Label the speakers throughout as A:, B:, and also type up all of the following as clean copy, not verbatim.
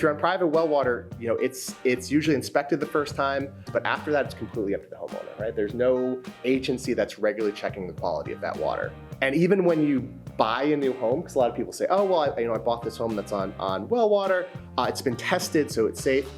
A: If you're on private well water, it's usually inspected the first time, but after that, it's completely up to the homeowner, right? There's no agency that's regularly checking the quality of that water. And even when you buy a new home, because a lot of people say, oh, well, I bought this home that's on well water, it's been tested, so it's safe.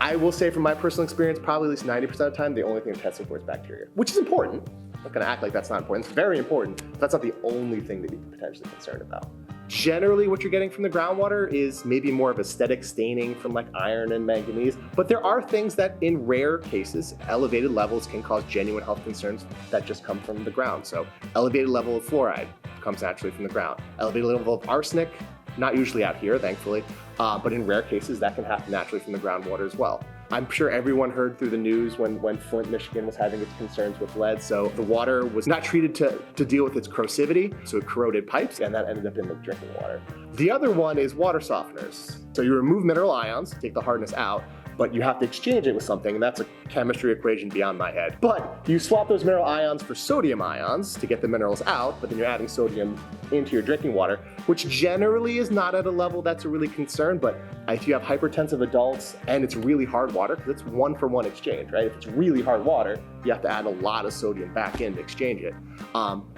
A: I will say from my personal experience, probably at least 90% of the time, the only thing I'm testing for is bacteria, which is important. I'm not gonna act like that's not important. It's very important, but that's not the only thing to be potentially concerned about. Generally, what you're getting from the groundwater is maybe more of aesthetic staining from like iron and manganese, but there are things that in rare cases, elevated levels can cause genuine health concerns that just come from the ground. So elevated level of fluoride comes naturally from the ground. Elevated level of arsenic, not usually out here, thankfully, but in rare cases that can happen naturally from the groundwater as well. I'm sure everyone heard through the news when Flint, Michigan was having its concerns with lead. So the water was not treated to deal with its corrosivity, so it corroded pipes, and that ended up in the drinking water. The other one is water softeners. So you remove mineral ions, take the hardness out, but you have to exchange it with something, and that's a chemistry equation beyond my head. But you swap those mineral ions for sodium ions to get the minerals out, but then you're adding sodium into your drinking water, which generally is not at a level that's a really concern, but if you have hypertensive adults and it's really hard water, because it's one-for-one exchange, right? If it's really hard water, you have to add a lot of sodium back in to exchange it.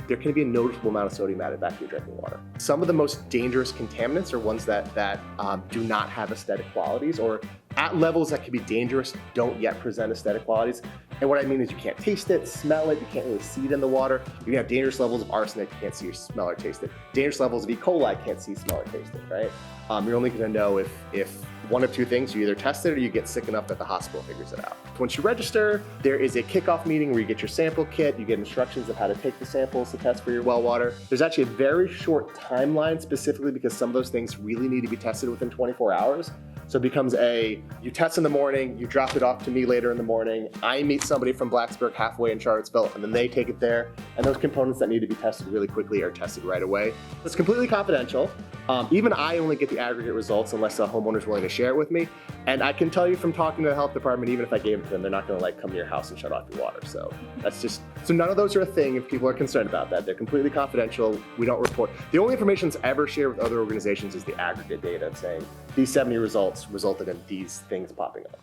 A: There can be a noticeable amount of sodium added back to your drinking water. Some of the most dangerous contaminants are ones that do not have aesthetic qualities, or at levels that can be dangerous don't yet present aesthetic qualities. And what I mean is you can't taste it, smell it, you can't really see it in the water. You can have dangerous levels of arsenic, you can't see or smell or taste it. Dangerous levels of E. coli, can't see, smell or taste it, right? You're only gonna know if one of two things, you either test it or you get sick enough that the hospital figures it out. Once you register, there is a kickoff meeting where you get your sample kit, you get instructions of how to take the samples to test for your well water. There's actually a very short timeline specifically because some of those things really need to be tested within 24 hours. So it becomes you test in the morning, you drop it off to me later in the morning, I meet somebody from Blacksburg halfway in Charlottesville, and then they take it there, and those components that need to be tested really quickly are tested right away. It's completely confidential. Even I only get the aggregate results unless the homeowner's willing to share it with me. And I can tell you from talking to the health department, even if I gave it to them, they're not gonna come to your house and shut off your water. So so none of those are a thing if people are concerned about that. They're completely confidential. We don't report. The only information that's ever shared with other organizations is the aggregate data saying these 70 results resulted in these things popping up.